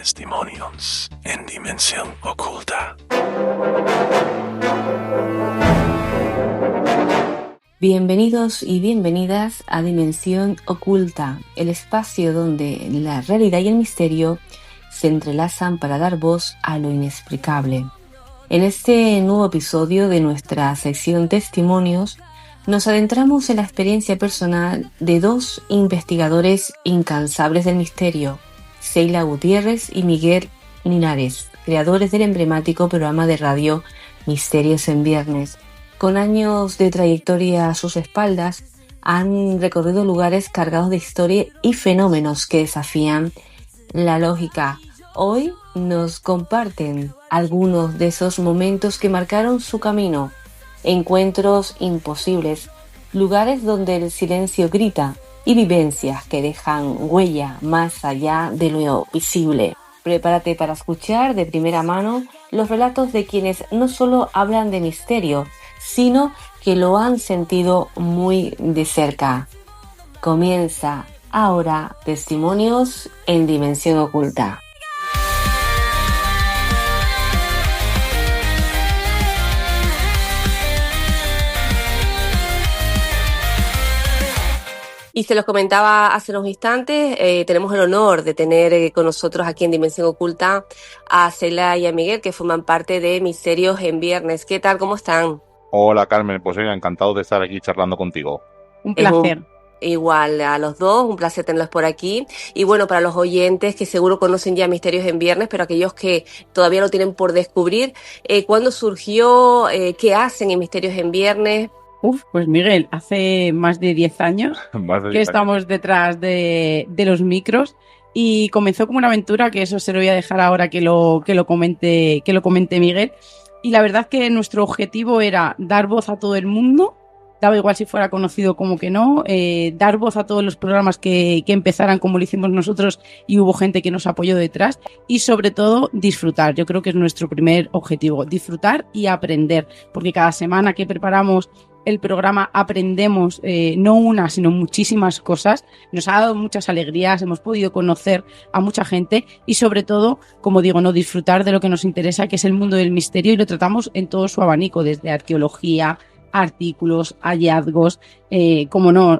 Testimonios en Dimensión Oculta. Bienvenidos y bienvenidas a Dimensión Oculta, el espacio donde la realidad y el misterio se entrelazan para dar voz a lo inexplicable. En este nuevo episodio de nuestra sección Testimonios, nos adentramos en la experiencia personal de dos investigadores incansables del misterio, Sheila Gutiérrez y Miguel Linares, creadores del emblemático programa de radio Misterios en Viernes. Con años de trayectoria a sus espaldas, han recorrido lugares cargados de historia y fenómenos que desafían la lógica. Hoy nos comparten algunos de esos momentos que marcaron su camino, encuentros imposibles, lugares donde el silencio grita y vivencias que dejan huella más allá de lo visible. Prepárate para escuchar de primera mano los relatos de quienes no solo hablan de misterio, sino que lo han sentido muy de cerca. Comienza ahora Testimonios en Dimensión Oculta. Y se los comentaba hace unos instantes, tenemos el honor de tener con nosotros aquí en Dimensión Oculta a Sheila y a Miguel, que forman parte de Misterios en Viernes. ¿Qué tal? ¿Cómo están? Hola Carmen, pues encantado de estar aquí charlando contigo. Un placer. Igual a los dos, un placer tenerlos por aquí. Y bueno, para los oyentes que seguro conocen ya Misterios en Viernes, pero aquellos que todavía lo tienen por descubrir, ¿cuándo surgió? ¿Qué hacen en Misterios en Viernes? Pues Miguel, hace más de 10 años que estamos detrás de los micros y comenzó como una aventura, que eso se lo voy a dejar ahora que lo comente Miguel. Y la verdad que nuestro objetivo era dar voz a todo el mundo, daba igual si fuera conocido como que no, dar voz a todos los programas que empezaran como lo hicimos nosotros y hubo gente que nos apoyó detrás y sobre todo disfrutar. Yo creo que es nuestro primer objetivo, disfrutar y aprender, porque cada semana que preparamos el programa aprendemos no una, sino muchísimas cosas. Nos ha dado muchas alegrías, hemos podido conocer a mucha gente y sobre todo, como digo, no disfrutar de lo que nos interesa, que es el mundo del misterio, y lo tratamos en todo su abanico, desde arqueología, artículos, hallazgos, como no,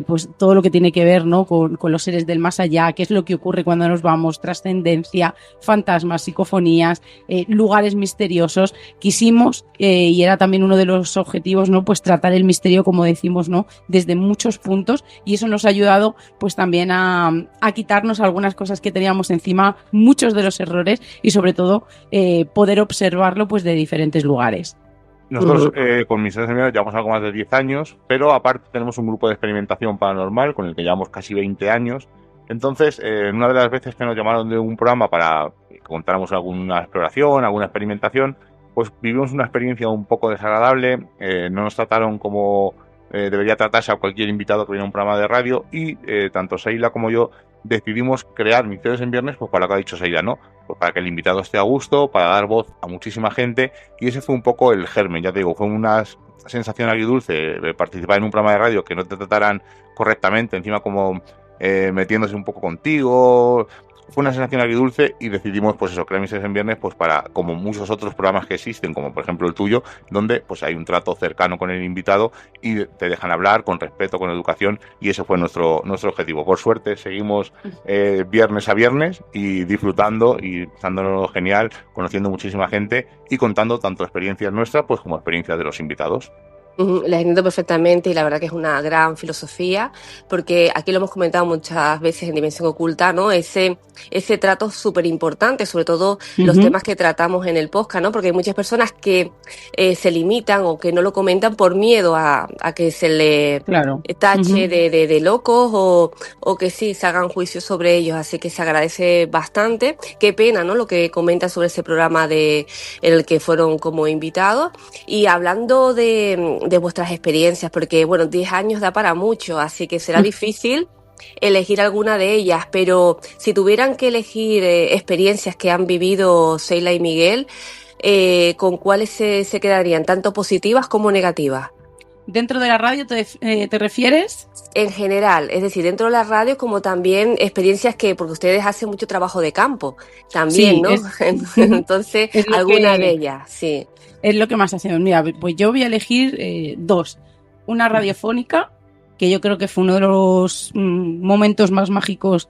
pues todo lo que tiene que ver, ¿no?, con los seres del más allá, qué es lo que ocurre cuando nos vamos, trascendencia, fantasmas, psicofonías, lugares misteriosos. Quisimos, y era también uno de los objetivos, ¿no?, pues tratar el misterio, como decimos, ¿no?, desde muchos puntos, y eso nos ha ayudado pues también a quitarnos algunas cosas que teníamos encima, muchos de los errores, y sobre todo poder observarlo pues de diferentes lugares. Nosotros con Misterios en Viernes llevamos algo más de 10 años, pero aparte tenemos un grupo de experimentación paranormal con el que llevamos casi 20 años. Entonces, una de las veces que nos llamaron de un programa para que contáramos alguna exploración, alguna experimentación, pues vivimos una experiencia un poco desagradable. No nos trataron como debería tratarse a cualquier invitado que viene a un programa de radio, y tanto Sheila como yo decidimos crear Misterios en Viernes, pues para lo que ha dicho Sheila, ¿no? Pues para que el invitado esté a gusto, para dar voz a muchísima gente, y ese fue un poco el germen. Ya te digo, fue una sensación agridulce participar en un programa de radio que no te trataran correctamente, encima como metiéndose un poco contigo. Fue una sensación agridulce y decidimos, pues eso, crear Misterios en Viernes, pues para, como muchos otros programas que existen, como por ejemplo el tuyo, donde pues hay un trato cercano con el invitado y te dejan hablar con respeto, con educación, y ese fue nuestro objetivo. Por suerte seguimos viernes a viernes y disfrutando y pasándolo genial, conociendo muchísima gente y contando tanto experiencias nuestras pues como experiencias de los invitados. Les entiendo perfectamente, y la verdad que es una gran filosofía, porque aquí lo hemos comentado muchas veces en Dimensión Oculta, ¿no? Ese trato súper importante, sobre todo los temas que tratamos en el podcast, ¿no? Porque hay muchas personas que se limitan o que no lo comentan por miedo a que se le tache de locos o que sí se hagan juicios sobre ellos, así que se agradece bastante. Qué pena, ¿no?, lo que comentan sobre ese programa en el que fueron como invitados. Y hablando de vuestras experiencias, porque bueno, 10 años da para mucho, así que será difícil elegir alguna de ellas, pero si tuvieran que elegir experiencias que han vivido Sheila y Miguel, ¿con cuáles se quedarían, tanto positivas como negativas? ¿Dentro de la radio te refieres? En general, es decir, dentro de la radio, como también experiencias porque ustedes hacen mucho trabajo de campo también, Sí, ¿no? Entonces, alguna de ellas, sí. Es lo que más hacemos. Mira, pues yo voy a elegir 2. Una radiofónica, que yo creo que fue uno de los momentos más mágicos,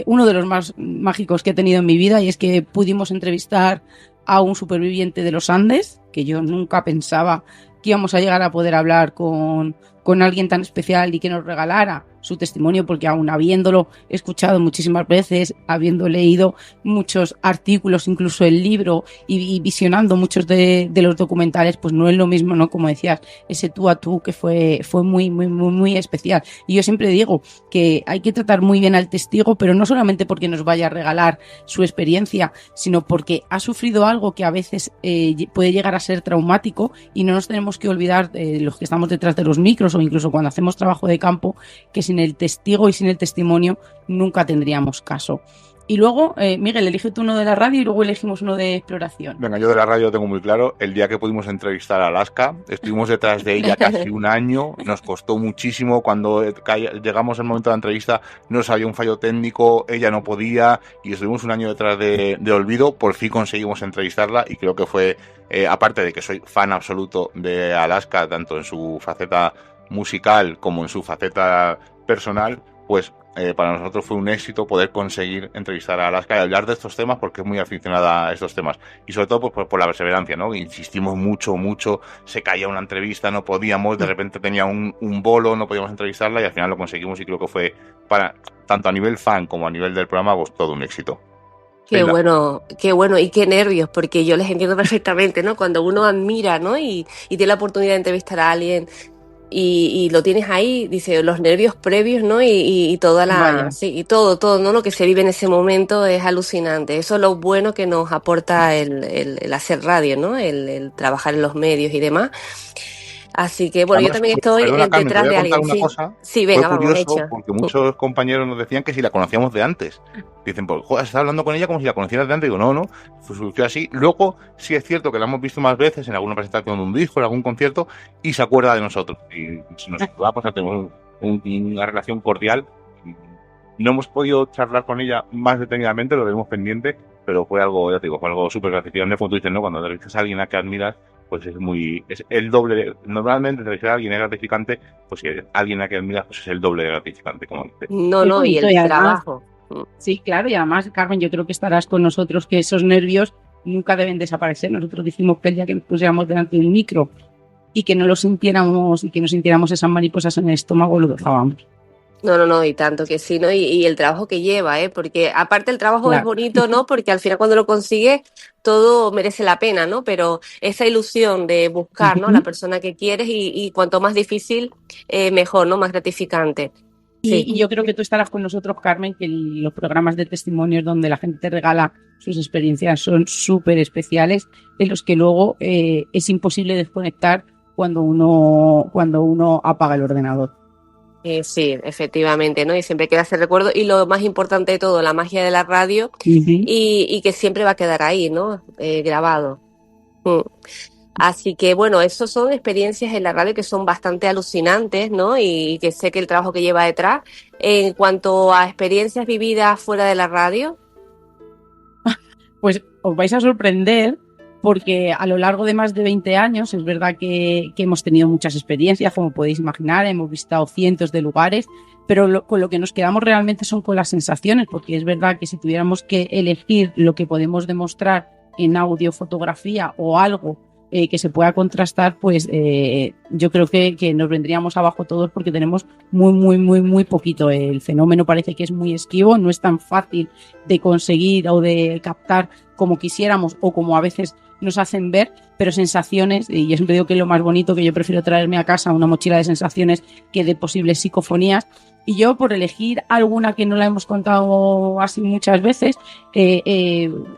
uno de los más mágicos que he tenido en mi vida, y es que pudimos entrevistar a un superviviente de los Andes, que yo nunca pensaba que íbamos a llegar a poder hablar con alguien tan especial y que nos regalara su testimonio, porque aún habiéndolo escuchado muchísimas veces, habiendo leído muchos artículos, incluso el libro, y visionando muchos de los documentales, pues no es lo mismo, ¿no? Como decías, ese tú a tú que fue muy, muy, muy, muy especial. Y yo siempre digo que hay que tratar muy bien al testigo, pero no solamente porque nos vaya a regalar su experiencia, sino porque ha sufrido algo que a veces puede llegar a ser traumático, y no nos tenemos que olvidar de los que estamos detrás de los micros, o incluso cuando hacemos trabajo de campo, que sin el testigo y sin el testimonio nunca tendríamos caso. Y luego, Miguel, elige tú uno de la radio y luego elegimos uno de exploración. Venga, yo de la radio lo tengo muy claro. El día que pudimos entrevistar a Alaska, estuvimos detrás de ella casi un año, nos costó muchísimo. Cuando llegamos al momento de la entrevista, nos había un fallo técnico, ella no podía, y estuvimos un año detrás de Olvido. Por fin conseguimos entrevistarla, y creo que fue, aparte de que soy fan absoluto de Alaska, tanto en su faceta musical como en su faceta personal, pues para nosotros fue un éxito poder conseguir entrevistar a Alaska y hablar de estos temas, porque es muy aficionada a estos temas, y sobre todo pues, por la perseverancia, ¿no? Insistimos mucho, se caía una entrevista, no podíamos, de repente tenía un bolo, no podíamos entrevistarla, y al final lo conseguimos, y creo que fue, para tanto a nivel fan como a nivel del programa, pues todo un éxito. Qué bueno y qué nervios, porque yo les entiendo perfectamente, ¿no? Cuando uno admira, ¿no? Y tiene la oportunidad de entrevistar a alguien y lo tienes ahí, dice, los nervios previos, ¿no? Y toda sí, y todo, ¿no? Lo que se vive en ese momento es alucinante. Eso es lo bueno que nos aporta el hacer radio, ¿no? El trabajar en los medios y demás. Así que, bueno, además, yo también estoy detrás de alguien. Sí, venga, vamos, hecha. Porque muchos compañeros nos decían que si la conocíamos de antes. Dicen, pues, joder, estás hablando con ella como si la conocieras de antes. Digo, no, surgió así. Luego, sí es cierto que la hemos visto más veces en alguna presentación de un disco, en algún concierto, y se acuerda de nosotros. Y si nos va, pues tenemos una relación cordial. No hemos podido charlar con ella más detenidamente, lo tenemos pendiente, pero fue algo, ya te digo, fue algo súper gratificante, como tú dices, ¿no? Cuando entrevistas a alguien a que admiras, pues es el doble. Normalmente entrevistar a alguien es gratificante, pues si alguien a que admiras, pues es el doble de gratificante, como dices. No, y el trabajo. Sí, claro, y además, Carmen, yo creo que estarás con nosotros, que esos nervios nunca deben desaparecer. Nosotros dijimos que el día que nos pusiéramos delante de un micro y que no lo sintiéramos, y que no sintiéramos esas mariposas en el estómago, lo dejábamos. No, y tanto que sí, ¿no? Y el trabajo que lleva, porque aparte el trabajo es bonito, ¿no? Porque al final cuando lo consigues todo merece la pena, ¿no? Pero esa ilusión de buscar, ¿no? La persona que quieres y cuanto más difícil, mejor, ¿no? Más gratificante. Sí. Y yo creo que tú estarás con nosotros, Carmen, que los programas de testimonios donde la gente te regala sus experiencias son súper especiales, en los que luego es imposible desconectar cuando uno apaga el ordenador. Sí, efectivamente, ¿no? Y siempre queda ese recuerdo, y lo más importante de todo, la magia de la radio, y que siempre va a quedar ahí, ¿no? Grabado. Así que, bueno, esos son experiencias en la radio que son bastante alucinantes, ¿no? Y que sé que el trabajo que lleva detrás. En cuanto a experiencias vividas fuera de la radio, pues os vais a sorprender, porque a lo largo de más de 20 años es verdad que hemos tenido muchas experiencias, como podéis imaginar, hemos visitado cientos de lugares, pero con lo que nos quedamos realmente son con las sensaciones, porque es verdad que si tuviéramos que elegir lo que podemos demostrar en audio, fotografía o algo que se pueda contrastar, pues yo creo que nos vendríamos abajo todos, porque tenemos muy poquito. El fenómeno parece que es muy esquivo, no es tan fácil de conseguir o de captar como quisiéramos o como a veces nos hacen ver, pero sensaciones, y yo siempre digo que es lo más bonito, que yo prefiero traerme a casa una mochila de sensaciones que de posibles psicofonías. Y yo, por elegir alguna que no la hemos contado así muchas veces,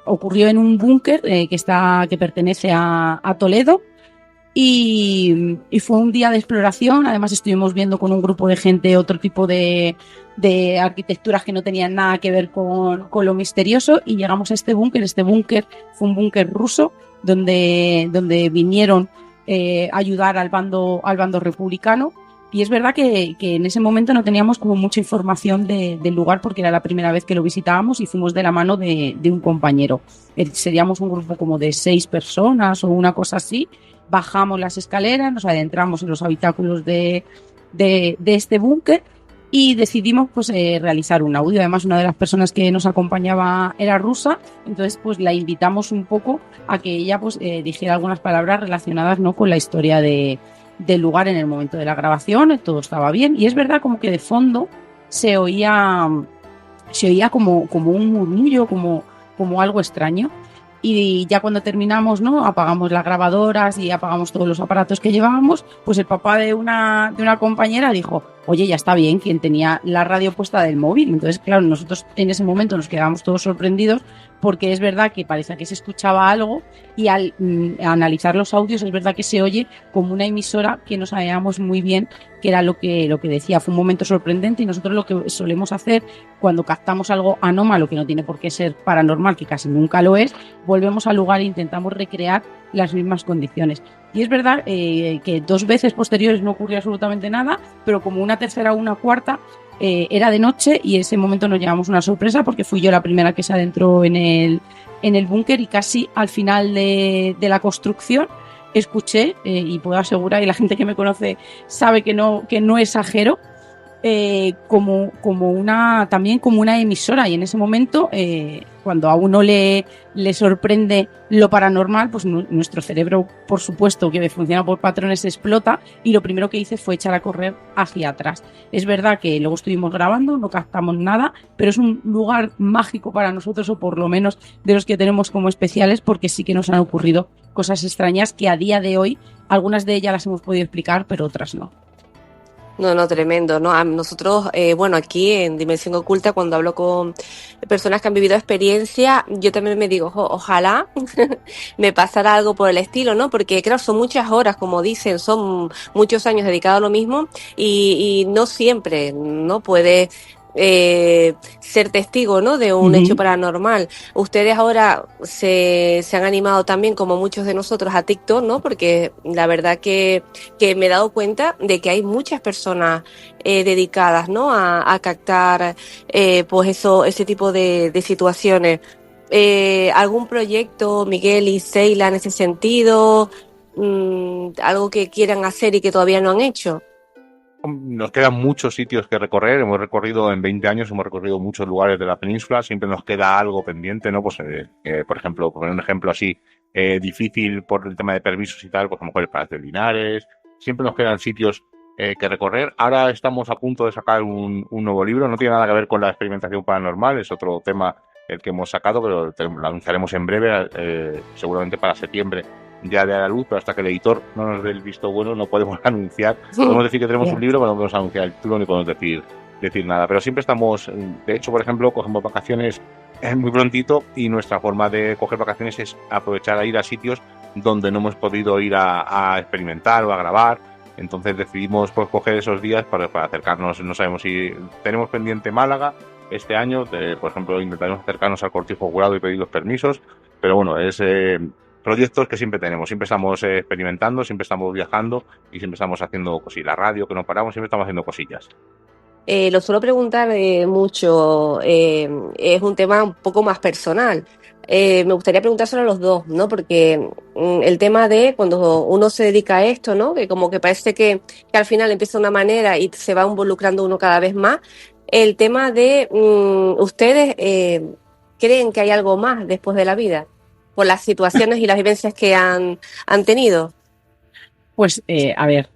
ocurrió en un búnker que pertenece a Toledo, y fue un día de exploración. Además estuvimos viendo con un grupo de gente otro tipo de arquitecturas que no tenían nada que ver con lo misterioso, y llegamos a este búnker. Este búnker fue un búnker ruso donde vinieron ayudar al bando republicano. Y es verdad que en ese momento no teníamos como mucha información del lugar porque era la primera vez que lo visitábamos y fuimos de la mano de un compañero. Seríamos un grupo como de 6 personas o una cosa así. Bajamos las escaleras, nos adentramos en los habitáculos de este búnker y decidimos pues realizar un audio. Además, una de las personas que nos acompañaba era rusa, entonces pues la invitamos un poco a que ella pues dijera algunas palabras relacionadas, ¿no?, con la historia del lugar en el momento de la grabación. Todo estaba bien y es verdad como que de fondo se oía como un murmullo, como algo extraño. Y ya cuando terminamos, ¿no?, apagamos las grabadoras y apagamos todos los aparatos que llevábamos, pues el papá de una compañera dijo: oye, ya está bien, quien tenía la radio puesta del móvil. Entonces, claro, nosotros en ese momento nos quedábamos todos sorprendidos porque es verdad que parecía que se escuchaba algo y al analizar los audios es verdad que se oye como una emisora que no sabíamos muy bien qué era lo que decía. Fue un momento sorprendente y nosotros lo que solemos hacer cuando captamos algo anómalo, que no tiene por qué ser paranormal, que casi nunca lo es, volvemos al lugar e intentamos recrear las mismas condiciones. Y es verdad que 2 veces posteriores no ocurrió absolutamente nada, pero como una tercera o una cuarta era de noche y en ese momento nos llevamos una sorpresa porque fui yo la primera que se adentró en el búnker y casi al final de la construcción escuché, y puedo asegurar, y la gente que me conoce sabe que no exagero, como una emisora. Y en ese momento, cuando a uno le sorprende lo paranormal, pues nuestro cerebro, por supuesto, que funciona por patrones, explota, y lo primero que hice fue echar a correr hacia atrás. Es verdad que luego estuvimos grabando, no captamos nada, pero es un lugar mágico para nosotros, o por lo menos de los que tenemos como especiales, porque sí que nos han ocurrido cosas extrañas que a día de hoy, algunas de ellas las hemos podido explicar, pero otras no. No, tremendo, ¿no? A nosotros, bueno, aquí en Dimensión Oculta, cuando hablo con personas que han vivido experiencia, yo también me digo, ojalá me pasara algo por el estilo, ¿no? Porque, claro, son muchas horas, como dicen, son muchos años dedicados a lo mismo y no siempre, ¿no?, puede ser testigo, ¿no?, de un hecho paranormal. Ustedes ahora se han animado también, como muchos de nosotros, a TikTok, ¿no? Porque la verdad que me he dado cuenta de que hay muchas personas dedicadas, ¿no?, a captar pues ese tipo de situaciones. ¿Algún proyecto, Miguel y Seila, en ese sentido? ¿Algo que quieran hacer y que todavía no han hecho? Nos quedan muchos sitios que recorrer. Hemos recorrido en 20 años, hemos recorrido muchos lugares de la península. Siempre nos queda algo pendiente, ¿no? Pues, por ejemplo, poner un ejemplo así, difícil por el tema de permisos y tal, pues a lo mejor el Palacio de Linares. Siempre nos quedan sitios que recorrer. Ahora estamos a punto de sacar un nuevo libro. No tiene nada que ver con la experimentación paranormal, es otro tema el que hemos sacado, pero lo anunciaremos en breve, seguramente para septiembre ya de a la luz, pero hasta que el editor no nos dé el visto bueno no podemos anunciar. Podemos decir que tenemos un libro, pero no podemos anunciar el título ni podemos decir nada. Pero siempre estamos, de hecho, por ejemplo, cogemos vacaciones muy prontito y nuestra forma de coger vacaciones es aprovechar a ir a sitios donde no hemos podido ir a experimentar o a grabar. Entonces decidimos pues coger esos días para acercarnos. No sabemos si tenemos pendiente Málaga este año, por ejemplo, intentaremos acercarnos al Cortijo Jurado y pedir los permisos, pero bueno, es proyectos que siempre tenemos, siempre estamos experimentando, siempre estamos viajando y siempre estamos haciendo cosillas. La radio, que no paramos, siempre estamos haciendo cosillas. Lo suelo preguntar mucho, es un tema un poco más personal. Me gustaría preguntárselo a los dos, ¿no? Porque el tema de cuando uno se dedica a esto, ¿no?, que como que parece que al final empieza de una manera y se va involucrando uno cada vez más. El tema de ustedes creen que hay algo más después de la vida, por las situaciones y las vivencias que han tenido. Pues, a ver,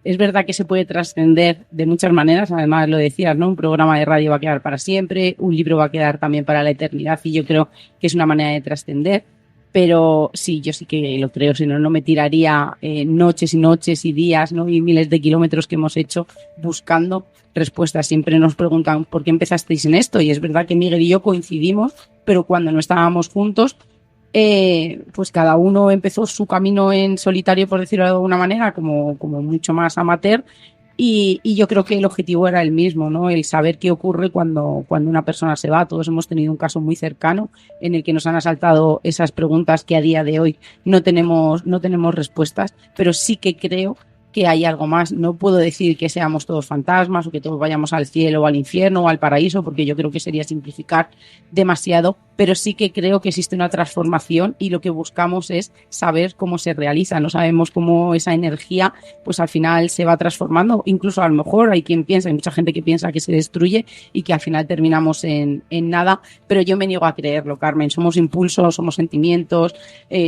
es verdad que se puede trascender de muchas maneras. Además, lo decías, ¿no? Un programa de radio va a quedar para siempre, un libro va a quedar también para la eternidad, y yo creo que es una manera de trascender. Pero sí, yo sí que lo creo, si no, no me tiraría noches y noches y días, ¿no?, y miles de kilómetros que hemos hecho buscando respuestas. Siempre nos preguntan ¿por qué empezasteis en esto? Y es verdad que Miguel y yo coincidimos, pero cuando no estábamos juntos, pues cada uno empezó su camino en solitario, por decirlo de alguna manera, como mucho más amateur, Y yo creo que el objetivo era el mismo, ¿no? El saber qué ocurre cuando una persona se va. Todos hemos tenido un caso muy cercano en el que nos han asaltado esas preguntas que a día de hoy no tenemos respuestas, pero sí que creo que hay algo más. No puedo decir que seamos todos fantasmas o que todos vayamos al cielo o al infierno o al paraíso, porque yo creo que sería simplificar demasiado, pero sí que creo que existe una transformación y lo que buscamos es saber cómo se realiza. No sabemos cómo esa energía pues al final se va transformando. Incluso a lo mejor hay mucha gente que piensa que se destruye y que al final terminamos en nada, pero yo me niego a creerlo, Carmen. Somos impulsos, somos sentimientos,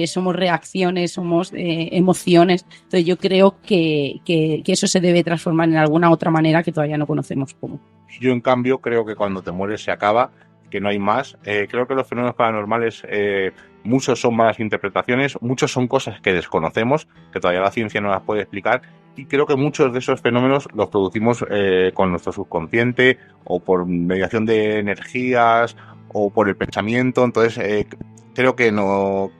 somos reacciones, somos emociones. Entonces yo creo que eso se debe transformar en alguna otra manera que todavía no conocemos cómo. Yo, en cambio, creo que cuando te mueres se acaba, que no hay más. Creo que los fenómenos paranormales, muchos son malas interpretaciones, muchos son cosas que desconocemos, que todavía la ciencia no las puede explicar, y creo que muchos de esos fenómenos los producimos con nuestro subconsciente, o por mediación de energías, o por el pensamiento. Entonces, creo que no,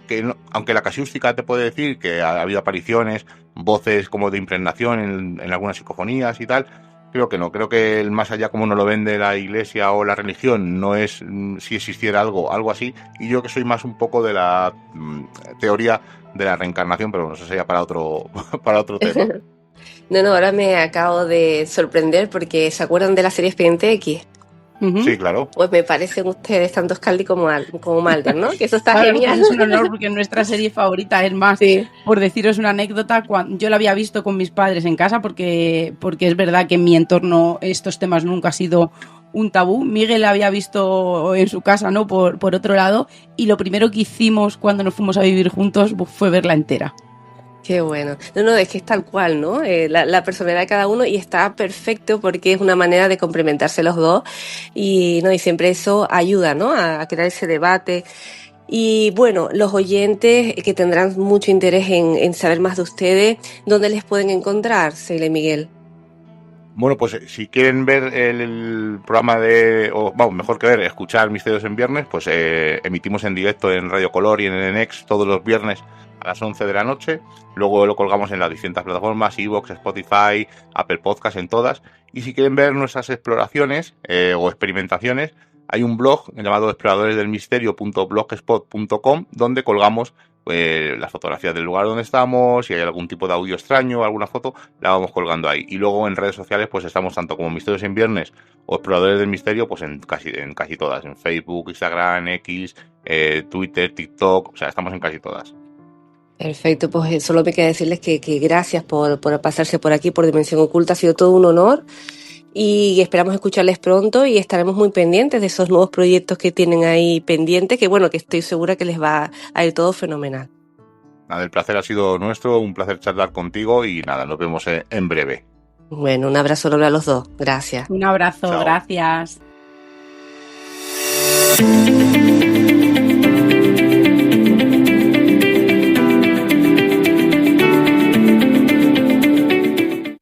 aunque la casuística te puede decir que ha habido apariciones, voces como de impregnación en algunas psicofonías y tal, creo que no. Creo que el más allá, como nos lo vende la iglesia o la religión, no es si existiera algo así. Y yo que soy más un poco de la teoría de la reencarnación, pero no sé, sería para otro tema. No, ahora me acabo de sorprender porque ¿se acuerdan de la serie Expediente X? Uh-huh. Sí, claro. Pues me parecen ustedes tanto Scaldi como Mulder, ¿no? Que eso está genial. Es un honor porque nuestra serie favorita es más. Sí. Por deciros una anécdota, yo la había visto con mis padres en casa porque es verdad que en mi entorno estos temas nunca ha sido un tabú. Miguel la había visto en su casa, ¿no? Por otro lado, y lo primero que hicimos cuando nos fuimos a vivir juntos fue verla entera. Qué bueno. No, es que es tal cual, ¿no? La personalidad de cada uno, y está perfecto porque es una manera de complementarse los dos y siempre eso ayuda, ¿no? A crear ese debate. Y bueno, los oyentes que tendrán mucho interés en saber más de ustedes, ¿dónde les pueden encontrar, Seila y Miguel? Bueno, pues si quieren ver el programa mejor que ver, escuchar Misterios en Viernes, pues emitimos en directo en Radio Color y en NX todos los viernes a las 11 de la noche. Luego lo colgamos en las distintas plataformas, iVoox, Spotify, Apple Podcast, en todas. Y si quieren ver nuestras exploraciones o experimentaciones, hay un blog llamado exploradoresdelmisterio.blogspot.com, donde colgamos las fotografías del lugar donde estamos. Si hay algún tipo de audio extraño o alguna foto, la vamos colgando ahí. Y luego en redes sociales pues estamos tanto como Misterios en Viernes o Exploradores del Misterio, pues en casi todas, en Facebook, Instagram, X, Twitter, TikTok, o sea, estamos en casi todas. Perfecto, pues solo me queda decirles que gracias por pasarse por aquí, por Dimensión Oculta. Ha sido todo un honor y esperamos escucharles pronto, y estaremos muy pendientes de esos nuevos proyectos que tienen ahí pendientes, que estoy segura que les va a ir todo fenomenal. Nada, el placer ha sido nuestro, un placer charlar contigo y nada, nos vemos en breve. Bueno, un abrazo enorme a los dos. Gracias. Un abrazo, chao. Gracias.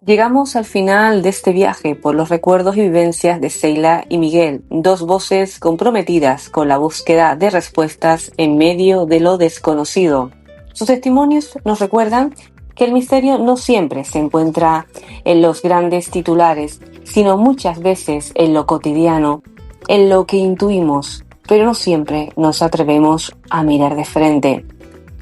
Llegamos al final de este viaje por los recuerdos y vivencias de Seila y Miguel, dos voces comprometidas con la búsqueda de respuestas en medio de lo desconocido. Sus testimonios nos recuerdan que el misterio no siempre se encuentra en los grandes titulares, sino muchas veces en lo cotidiano, en lo que intuimos, pero no siempre nos atrevemos a mirar de frente.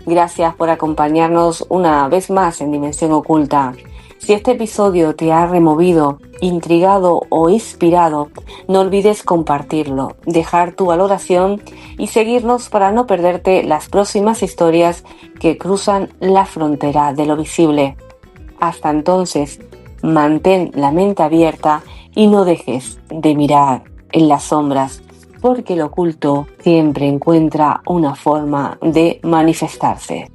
Gracias por acompañarnos una vez más en Dimensión Oculta. Si este episodio te ha removido, intrigado o inspirado, no olvides compartirlo, dejar tu valoración y seguirnos para no perderte las próximas historias que cruzan la frontera de lo visible. Hasta entonces, mantén la mente abierta y no dejes de mirar en las sombras, porque lo oculto siempre encuentra una forma de manifestarse.